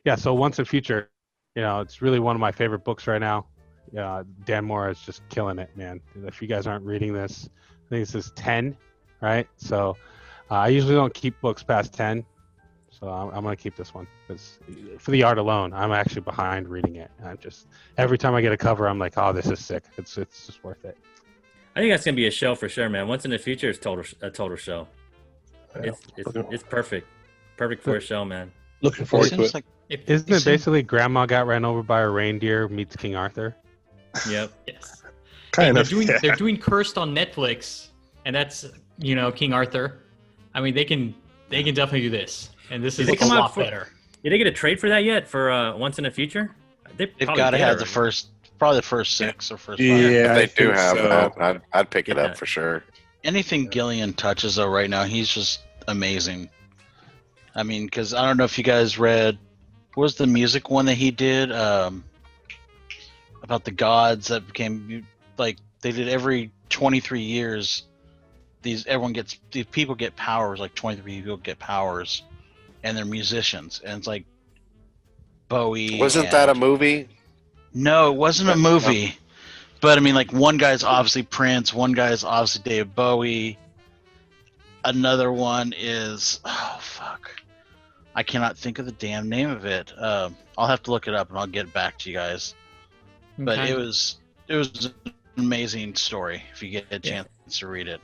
yeah. So Once and Future, it's really one of my favorite books right now. Yeah, Dan Mora is just killing it, man. If you guys aren't reading this, I think this is 10, right? So I usually don't keep books past 10. So I'm gonna keep this one because for the art alone, I'm actually behind reading it. I'm just every time I get a cover, I'm like, oh, this is sick. It's just worth it. I think that's gonna be a show for sure, man. Once in the Future is a total show. Yeah. It's perfect for a show, man. Looking forward to it. Like Isn't it basically Grandma got ran over by a reindeer meets King Arthur? Yep. Yes. Kind Hey, of. they're doing Cursed on Netflix, and that's King Arthur. I mean, they can definitely do this, and this is Did they a come out lot for- better. Did they get a trade for that yet? For Once in the Future? they've probably got to did have the already. probably the first 6 or first 5. Yeah, If I they do think have so. that, I'd pick it Yeah. up for sure. Anything Gillian touches though right now, he's just amazing. I mean, because I don't know if you guys read, what was the music one that he did about the gods that became like they did every 23 years. These people get powers, like 23 people get powers, and they're musicians, and it's like Bowie. Wasn't that a movie? No, it wasn't a movie. But I mean, like one guy's obviously Prince, one guy's obviously David Bowie. Another one is I cannot think of the damn name of it. I'll have to look it up and I'll get back to you guys. But Okay. it was an amazing story if you get a chance to read it.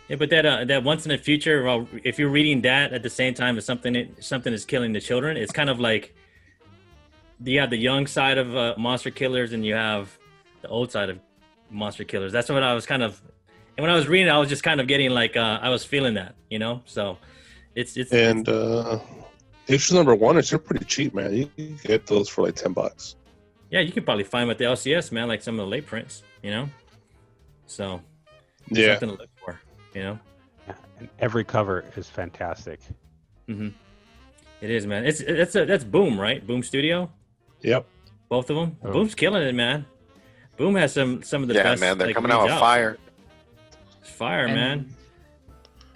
Yeah, but that Once in the Future, well, if you're reading that at the same time as something is killing the children, it's kind of like you have the young side of monster killers and you have the old side of monster killers. That's what I was kind of, and when I was reading, I was just kind of getting like I was feeling that, So it's And issue number 1 is pretty cheap, man. You can get those for like $10. yeah, you could probably find them at the LCS, man, like some of the late prints, So Yeah. something to look for, Yeah, and every cover is fantastic. Mm-hmm. It is, man. That's Boom, right? Boom Studio, Yep. both of them. Oh. Boom's killing it, man. Boom has some of the Yeah, best. man, they're like, coming out reads with fire. It's fire, man.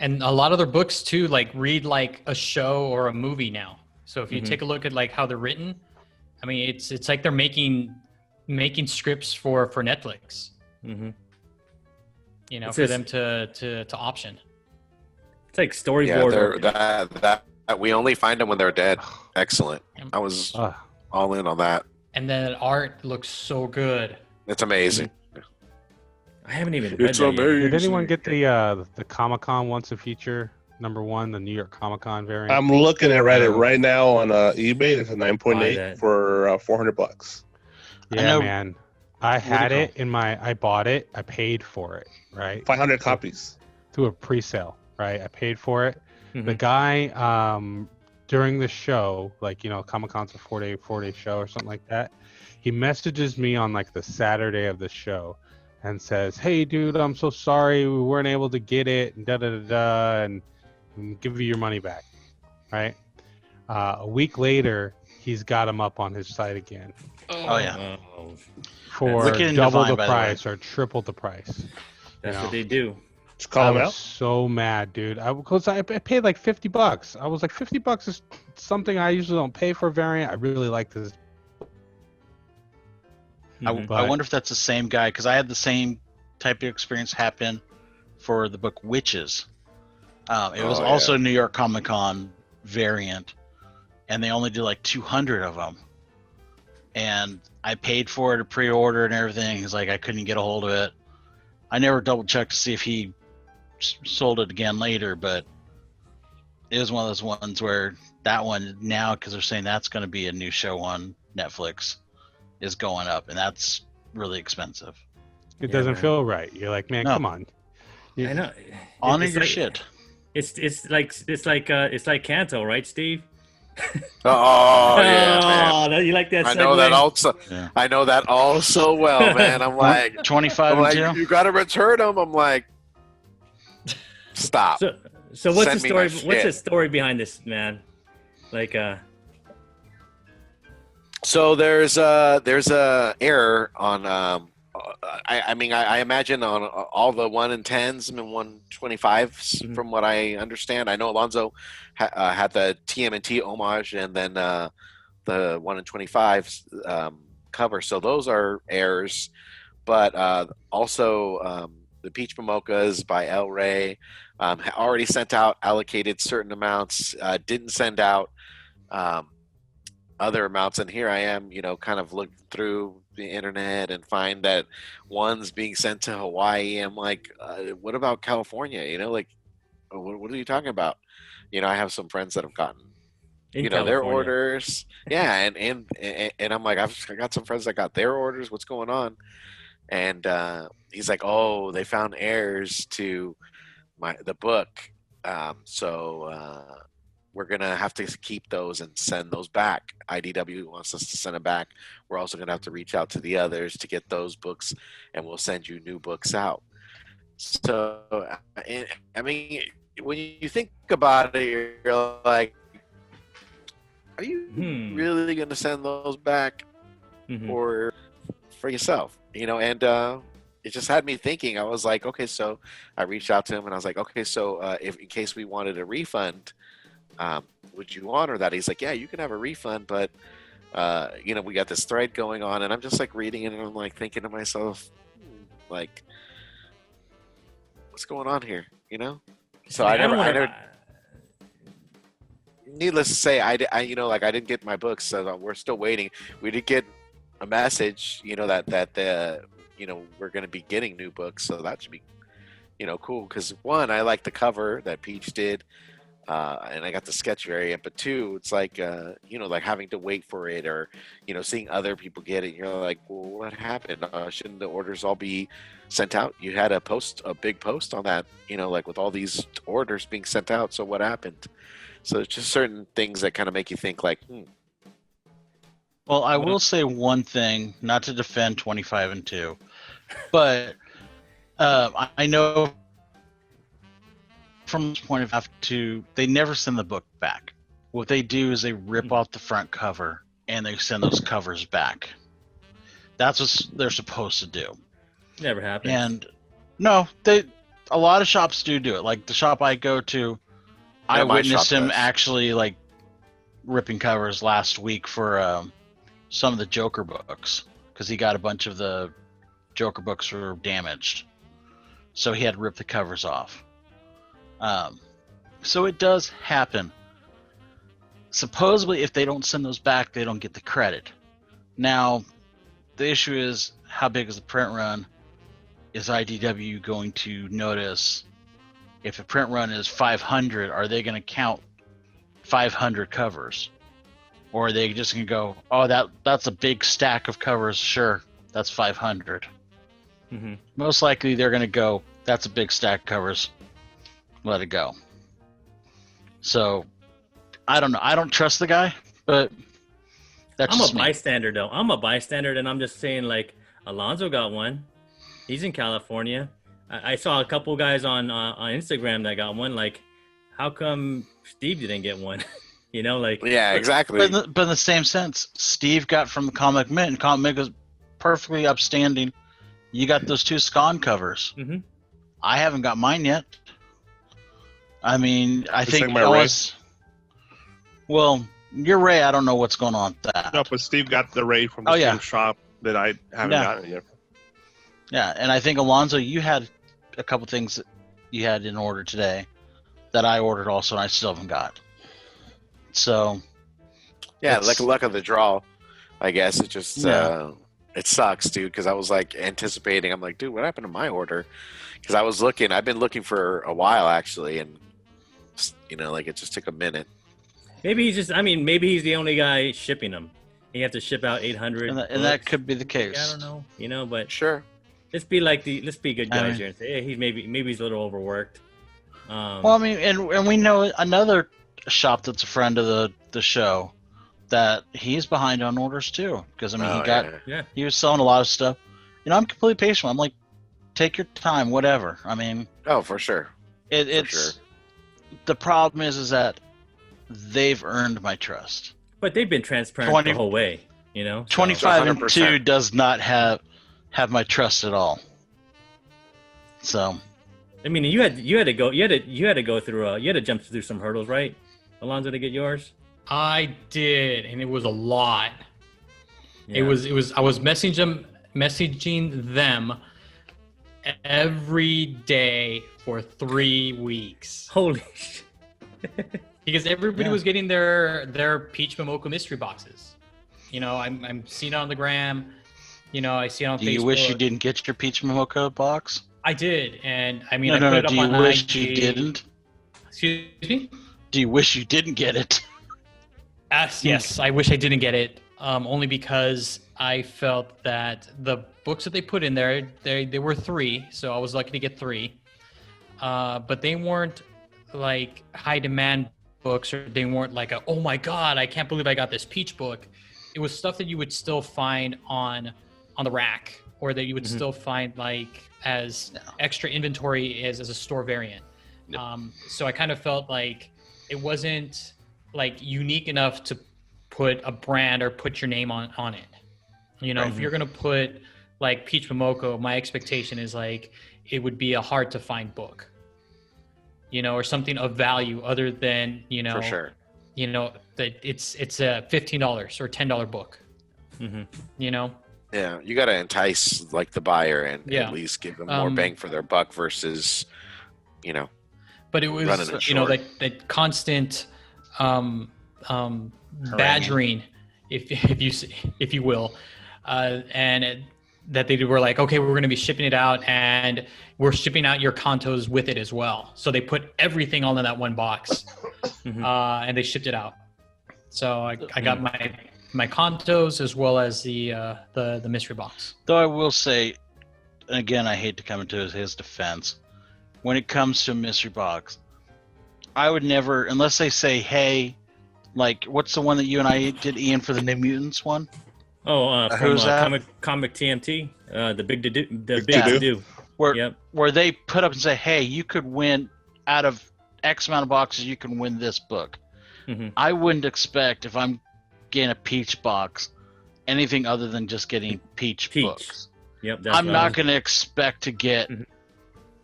And a lot of their books too, like read like a show or a movie now. So if you Mhm. take a look at like how they're written, I mean, it's like they're making scripts for Netflix. Mm-hmm. It's For just- them to option. It's like Yeah, storyboard. that we only find them when they're dead. Excellent. I was Ah, all in on that. And then art looks so good. It's amazing. I haven't even read It's that yet. amazing. did anyone get the Comic-Con Once and Future #1, the New York Comic-Con variant? I'm looking at Reddit right now on eBay. It's a Buy 9.8 that. for $400. Yeah, know- man. I had do you it I bought it. I paid for it, right? 500 copies. Through a pre-sale, right? I paid for it. Mhm. The guy, during the show, like, Comic-Con's a four-day show or something like that. He messages me on like the Saturday of the show and says, "Hey, dude, I'm so sorry we weren't able to get it, and and give you your money back." Right? A week later, he's got them up on his site again Oh yeah. Oh, for Wicked and double Divine, the by the way. price or triple the price. that's No. what they do. Just call I them was out. so mad, dude. Because I paid like $50. I was like, $50 is something I usually don't pay for a variant. I really like this. Mhm. I But- wonder if that's the same guy because I had the same type of experience happen for the book Witches. It was Oh, also a New York Comic Con variant, and they only did like 200 of them. And I paid for it, a pre-order and everything. He's like, I couldn't get a hold of it. I never double checked to see if he sold it again later, but it was one of those ones where that one now, because they're saying that's going to be a new show on Netflix, is going up, and that's really expensive. It Yeah, doesn't man. feel right. You're like, man, No. come on. I know. Honor It's your like- shit. It's like Kanto, right, Steve? Oh yeah, man. Oh, you like that? I know that segue? also. Yeah. I know that all so well, man. I'm like, 25 I'm in like, jail. you got to return them. I'm like, stop. So what's Send the me story? my What's shit. the story behind this, man? Like, So there's a error on I mean I imagine on all the 1 and 10s and 125s Mhm. from what I understand. I know Alonzo had the TMNT homage and then the the 1 in 25 cover. So those are errors, but also the Peach Momokas by El Rey already sent out allocated certain amounts, didn't send out other amounts. And here I am, kind of looking through the internet and find that one's being sent to Hawaii. I'm like, what about California? Like, what are you talking about? I have some friends that have gotten In their California. orders. Yeah, and I'm like, I got some friends that got their orders. What's going on? And he's like, oh, they found errors to the book, so we're gonna have to keep those and send those back. IDW wants us to send them back. We're also gonna have to reach out to the others to get those books, and we'll send you new books out. So, I mean, when you think about it, you're like, are you really going to send those back or for yourself? And it just had me thinking. I was like, okay, so I reached out to him and I was like, okay, so if in case we wanted a refund, would you honor that? He's like, yeah, you can have a refund, but we got this thread going on, and I'm just like reading it and I'm like thinking to myself, like, what's going on here? So I never. Needless to say, I didn't get my books, so we're still waiting. We did get a message, that we're going to be getting new books, so that should be, cool. Because one, I like the cover that Peach did, and I got the sketch variant. But two, it's like, like having to wait for it, or seeing other people get it. You're like, well, what happened? Shouldn't the orders all be sent out? You had a big post on that, like with all these orders being sent out. So what happened? So it's just certain things that kind of make you think like, Well, I will say one thing, not to defend 25 and 2, but I know from this point of view, they never send the book back. What they do is they rip off the front cover and they send those covers back. That's what they're supposed to do. Never happened. And no, a lot of shops do it. Like the shop I go to, I witnessed him actually like ripping covers last week for some of the Joker books, because he got a bunch of the Joker books were damaged, so he had to rip the covers off. So it does happen. Supposedly, if they don't send those back, they don't get the credit. Now, the issue is, how big is the print run? Is IDW going to notice? If a print run is 500, are they going to count 500 covers? Or are they just going to go, oh, that's a big stack of covers. Sure, that's 500. Most likely they're going to go, that's a big stack of covers. Let it go. So, I don't know. I don't trust the guy, but that's I'm just a bystander, though. I'm a bystander, and I'm just saying, like, Alonzo got one. He's in California. I saw a couple guys on Instagram that got one. Like, how come Steve didn't get one? Like, yeah, exactly. But in the same sense, Steve got from the Comic Mint, and Comic Mint was perfectly upstanding. You got those 2 Scon covers. I haven't got mine yet. I mean, I think well, your Ray, I don't know what's going on with that. No, but Steve got the Ray from the same shop that I haven't gotten yet. Yeah, and I think Alonzo, you had a couple things that you had in order today that I ordered also, and I still haven't got. So, yeah, like luck of the draw, I guess. It just it sucks, dude. Because I was like anticipating. I'm like, dude, what happened to my order? Because I was looking. I've been looking for a while actually, and like it just took a minute. Maybe he's just. I mean, maybe he's the only guy shipping them. You have to ship out 800, and that could be the case. I don't know. But sure. Let's be good guys here and say, hey, maybe he's a little overworked. Well, I mean, and we know another shop that's a friend of the show that he's behind on orders too, because I mean he was selling a lot of stuff. I'm completely patient. I'm like, take your time, whatever. I mean, for sure. It's the problem is that they've earned my trust. But they've been transparent the whole way. 25 and 2 does not have my trust at all. So, I mean, you had to jump through some hurdles, right, Alonzo, to get yours? I did, and it was a lot. Yeah. It was. I was messaging them every day for 3 weeks Holy shit. because everybody was getting their Peach Momoko mystery boxes. You know, I'm seeing it on the gram. You know, I see it on Facebook. Do you wish you didn't get your Peach Momoko box? I did, and I mean, No, I put no. it up Do you on wish IG. you didn't? Excuse me. Do you wish you didn't get it? Yes, I wish I didn't get it. Only because I felt that the books that they put in there, they were 3, so I was lucky to get 3. But they weren't like high demand books, or they weren't like a, oh my god, I can't believe I got this Peach book. It was stuff that you would still find on the rack, or that you would still find like as extra inventory as a store variant. Yep. So I kind of felt like it wasn't like unique enough to put a brand or put your name on it. You know, if you're gonna put like Peach Momoko, my expectation is like it would be a hard to find book. You know, or something of value other than, you know, For sure. you know, that it's a $15 or $10 book. You know? Yeah, you got to entice like the buyer and Yeah. at least give them more bang for their buck versus, you know. But it was, Running it you know, short. that constant badgering, if you will, that they were like, okay, we're going to be shipping it out, and we're shipping out your Kantos with it as well. So they put everything all in that one box, and they shipped it out. So I got my Kantos as well as the mystery box. Though I will say, and again, I hate to come into his defense, when it comes to a mystery box, I would never, unless they say, hey, like, what's the one that you and I did, Ian, for the New Mutants one? Oh, from Who's that? comic TMT, the big to do, the big To to Do. do. Where Yep. where they put up and say, hey, you could win out of X amount of boxes, you can win this book. Mhm. I wouldn't expect, if I'm getting a Peach box, anything other than just getting Peach. Books. Yep. That's I'm what I not was- going to expect to get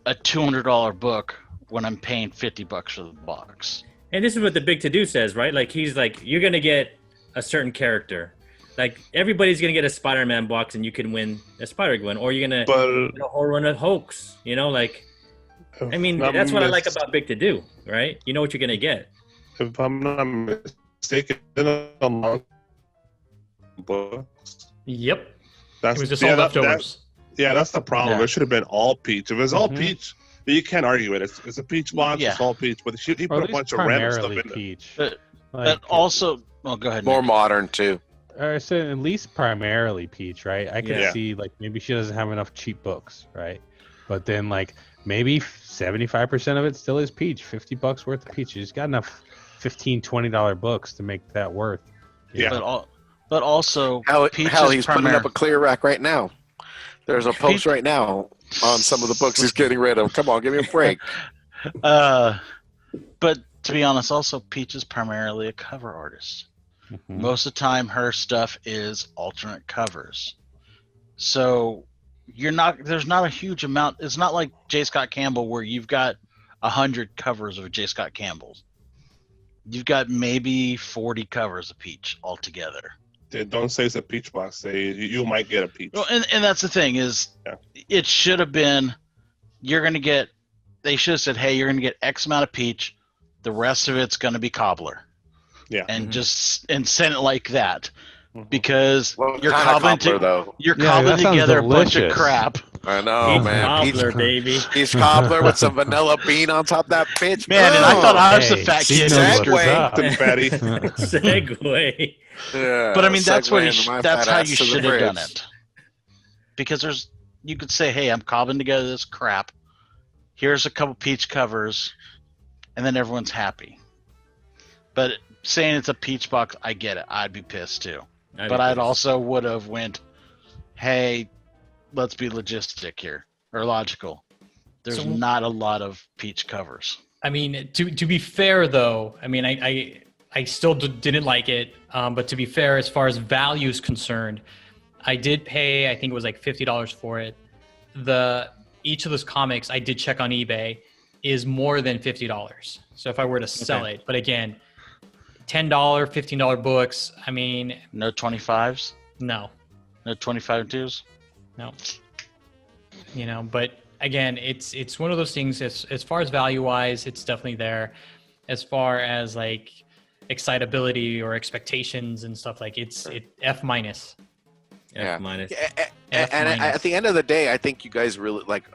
a $200 book when I'm paying $50 for the box. And this is what the big to do says, right? Like he's like, you're gonna get a certain character. Like everybody's gonna get a Spider-Man box, and you can win a Spider-Gwen, or you're gonna But get a whole run of Hoax. You know, like I mean, if that's I'm what I like mis- about big to do, right? You know what you're gonna get. If I'm not mistaken, among books, Yep, that's it was just yeah, all that- leftovers. yeah, that's the problem. Yeah. It should have been all Peach. If it's all Mhm. Peach, you can't argue it. It's a Peach box. Yeah. It's all Peach. But he Or put at a bunch least of random stuff primarily in there. Peach. But- Like, But also, well, go ahead. More Nick. modern too. or I said at least primarily Peach, right? I can Yeah. see like maybe she doesn't have enough cheap books, right? But then like maybe 75% of it still is Peach. $50 worth of Peach. She's got enough $15-$20 books to make that worth. you Yeah. know? But also, Hell, Peach hell is he's putting up a clear rack right now. There's a post Peach- right now on some of the books he's getting rid of. Come on, give me a break. But to be honest, also Peach is primarily a cover artist. Mhm. Most of the time, her stuff is alternate covers. So there's not a huge amount. It's not like J. Scott Campbell where you've got 100 covers of J. Scott Campbell's. You've got maybe 40 covers of Peach altogether. Don't say it's a Peach box. Say you might get a Peach. Well, and that's the thing is, Yeah. it should have been, they should have said, hey, you're going to get X amount of Peach. The rest of it's going to be Cobbler. Yeah. And Mhm. and send it like that. Mhm. Because Well, you're kinda cobbling, cobbler, though. you're Yeah, cobbling that sounds together a bunch of delicious. crap. I know, Peach man. cobbler, baby. Peach cobbler with some vanilla bean on top of that bitch. Man, and I thought I was the Hey, fat Steve kid. knows Segway. what's up. The fatty. Segue. Yeah, But I mean, that's what segueing my that's fat how ass you to the should have done bridge. it. Because you could say, hey, I'm cobbling together this crap. Here's a couple Peach covers, and then everyone's happy. But saying it's a Peach box, I get it. I'd be pissed too. But I'd also would have went, hey, let's be logistic here, or logical. There's So- not a lot of Peach covers. I mean, to be fair though, I mean, I still didn't like it. But to be fair, as far as value is concerned, I did pay, I think it was like $50 for it. Each of those comics I did check on eBay is more than $50. So if I were to sell it, but again, $10, $15 books. I mean, No 25s. no, No 25 twos. no. But again, it's one of those things. As far as value wise, it's definitely there. As far as like excitability or expectations and stuff, like it's F minus. Yeah. F minus. And at the end of the day, I think you guys really like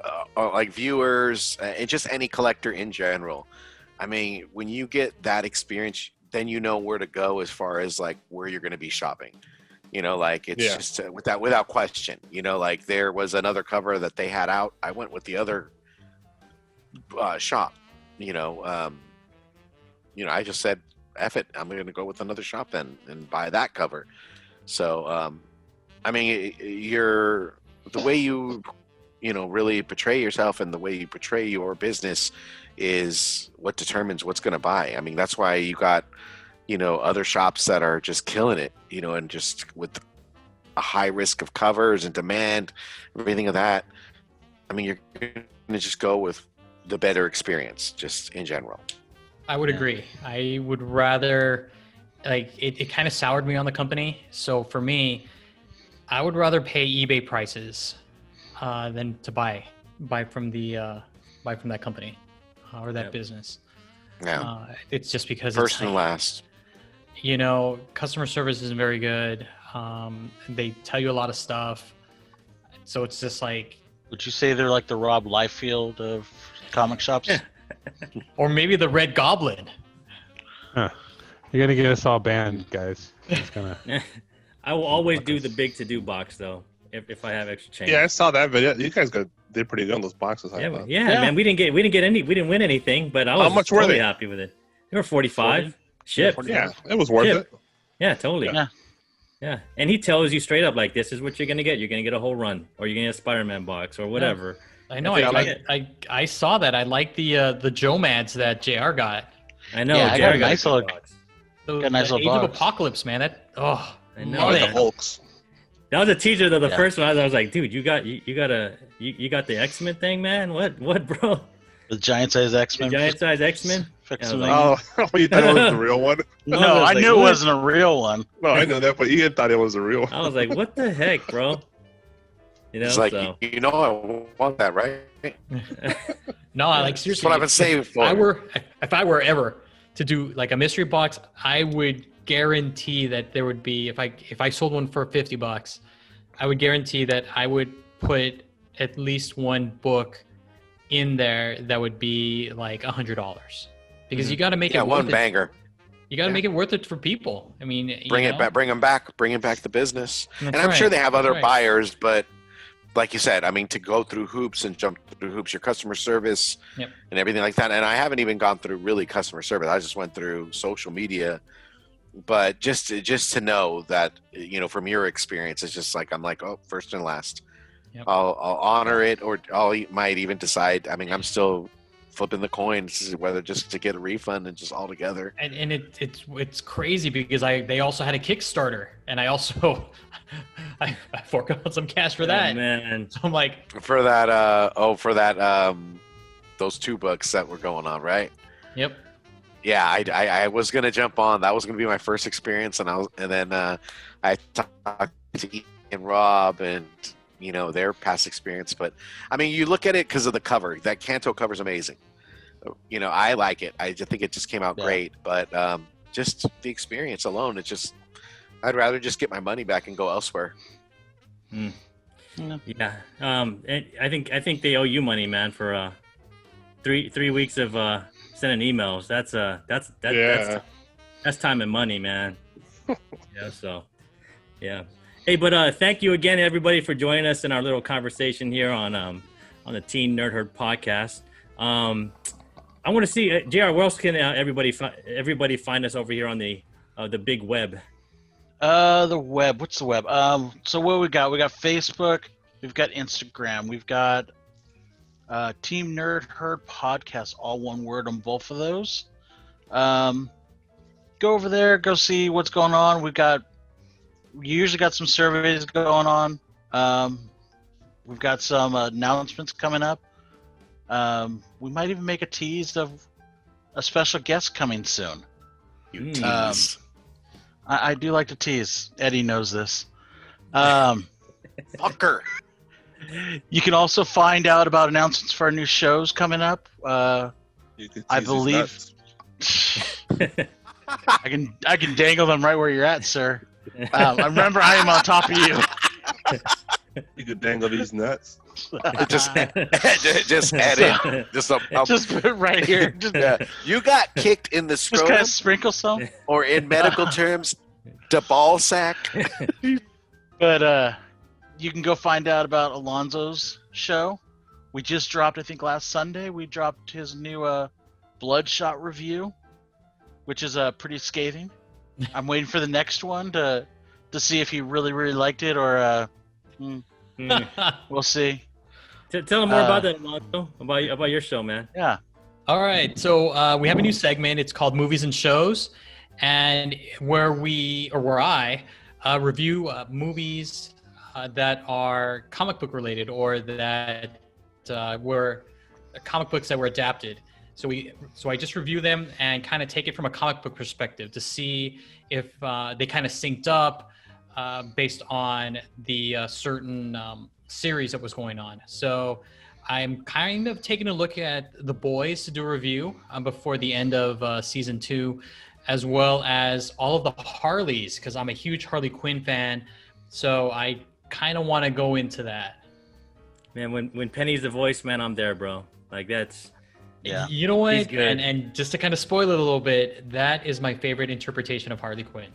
viewers and just any collector in general. I mean, when you get that experience, then you know where to go as far as like where you're going to be shopping. Like it's just without question. Like there was another cover that they had out. I went with the other shop. I just said, "F it, I'm going to go with another shop then and buy that cover." So, I mean, the way you really portray yourself and the way you portray your business is what determines what's going to buy. I mean, that's why you got other shops that are just killing it, and just with a high risk of covers and demand, everything of that. I mean, you're going to just go with the better experience, just in general. I would agree. I would rather, like, it kind of soured me on the company. So for me, I would rather pay eBay prices than to buy from that company or that business. Yeah. It's just because First it's and last. Customer service isn't very good. They tell you a lot of stuff. So it's just like... Would you say they're like the Rob Liefeld of comic shops? Or maybe the Red Goblin. Huh. You're going to get us all banned, guys. It's gonna... I will always do the big to-do box, though, if I have extra change. Yeah, I saw that video. You guys did pretty good on those boxes. Yeah, man. We didn't win anything, but I was How much were totally they? happy with it. They were 45 shipped. Yeah, it was worth Shipped. it. Yeah, totally. Yeah. Yeah, and he tells you straight up, like, this is what you're gonna get. You're gonna get a whole run, or you're gonna get a Spider-Man box, or whatever. I know. That's I saw that. I like the Joe Mads that JR got. I know. Yeah, I got Jared a nice good little- box. The, Got a nice the little Age of box. Apocalypse, man. I know. I like the man. Hulks. That was a teaser though. The Yeah. first one, I was like, dude, you got the X-Men thing, man. What, bro? The giant size The X-Men. giant size X-Men. Fixing Yeah, thing. Oh, you thought it was the real one? No, I was I like, knew it what? wasn't a real one. No, I know that, but Ian thought it was the real one. I was like, what the heck, bro? It's like, so. I want that, right? No, I like That's seriously. what I've been saving for. If I were ever to do like a mystery box, I would guarantee that there would be, if I sold one for $50, I would guarantee that I would put at least one book in there that would be like $100, because you got to make it one worth it. banger. You got to make it worth it for people. I mean, Bring it back. Bring them back the business. That's And I'm sure right. they have That's other right. buyers, but like you said, I mean, to go through hoops and jump through hoops, your customer service Yep. and everything like that. And I haven't even gone through really customer service. I just went through social media. But just to know that, from your experience, it's just like, I'm like, oh, first and last. Yep. I'll honor it, or might even decide. I mean, I'm still flipping the coins whether just to get a refund and just all together. And it's crazy because they also had a Kickstarter, and I also I forked out some cash for that. Oh, man. So I'm like, For that, those 2 books that were going on, right? yep. Yeah, I was gonna jump on. That was gonna be my first experience, and then I talked to Ian and Rob and their past experience. But I mean, you look at it because of the cover. That Kanto cover is amazing. I like it. I just think it just came out Yeah. great. But just the experience alone, I'd rather just get my money back and go elsewhere. Yeah. And I think they owe you money, man, for 3 weeks of sending emails. That's time and money, man. So yeah. Hey, but thank you again, everybody, for joining us in our little conversation here on the Teen Nerd Herd podcast. I want to see, JR, where else can everybody find us over here on the big web? The web. What's the web? So what we got? We got Facebook. We've got Instagram. We've got Team Nerd Herd podcast, all one word on both of those. Go over there. Go see what's going on. We usually got some surveys going on. We've got some announcements coming up. We might even make a tease of a special guest coming soon. You Mm. tease. I do like to tease. Eddie knows this. Fucker. You can also find out about announcements for our new shows coming up. You could I tease these believe- nuts. I can dangle them right where you're at, sir. Remember, I am on top of you. You could dangle these nuts. just add in. Just put it right here. Just, Yeah. You got kicked in the just kind scrotum, of sprinkle some. or in medical terms, the ball sack. But you can go find out about Alonzo's show. We just dropped, I think last Sunday, we dropped his new Bloodshot review, which is pretty scathing. I'm waiting for the next one to see if he really, really liked it, or we'll see. Tell them more about that, Alonso. About your show, man. Yeah. All right, so we have a new segment. It's called Movies and Shows, and where I review movies that are comic book related, or that were comic books that were adapted. So I just review them and kind of take it from a comic book perspective to see if they kind of synced up based on the certain series that was going on. So I'm kind of taking a look at The Boys to do a review before the end of season 2, as well as all of the Harleys, because I'm a huge Harley Quinn fan. So I kind of want to go into that. Man, when Penny's the voice, man, I'm there, bro. Like that's. Yeah. You know He's what? good. And just to kind of spoil it a little bit, that is my favorite interpretation of Harley Quinn.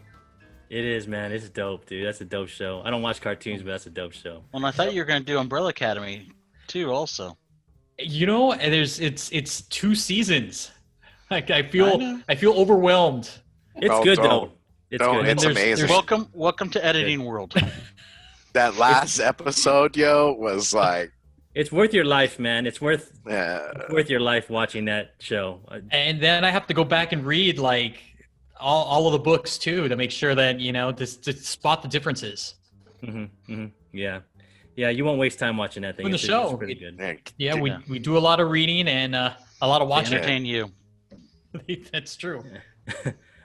It is, man. It's dope, dude. That's a dope show. I don't watch cartoons, but that's a dope show. Well, and I thought you were going to do Umbrella Academy too, also. You know, and it's 2 seasons. Like I I feel know. overwhelmed. It's Oh, good don't. though. It's Don't. good. It's There's- amazing. Welcome to editing world. That last episode, yo, was like, It's worth your life, man. It's worth your life watching that show. And then I have to go back and read like all of the books too to make sure that to spot the differences. Yeah, you won't waste time watching that thing. In the It's show, pretty good. Yeah, Yeah. we do a lot of reading and a lot of To watching. entertain you. That's true.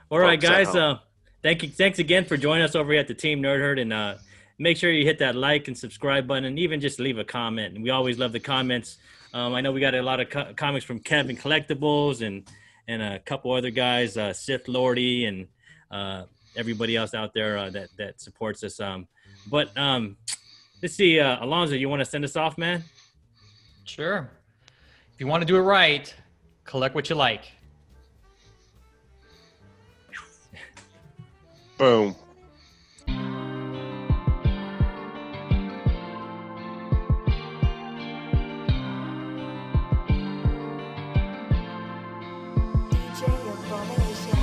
All right, Folks at guys. home. Thanks again for joining us over here at the Team Nerd Herd, and make sure you hit that like and subscribe button, and even just leave a comment. And we always love the comments. I know we got a lot of comics from Kevin Collectibles and a couple other guys, Sith Lordy, and everybody else out there that supports us. But let's see, Alonzo, you want to send us off, man? Sure. If you want to do it right, collect what you like. Boom. DJ Abomination.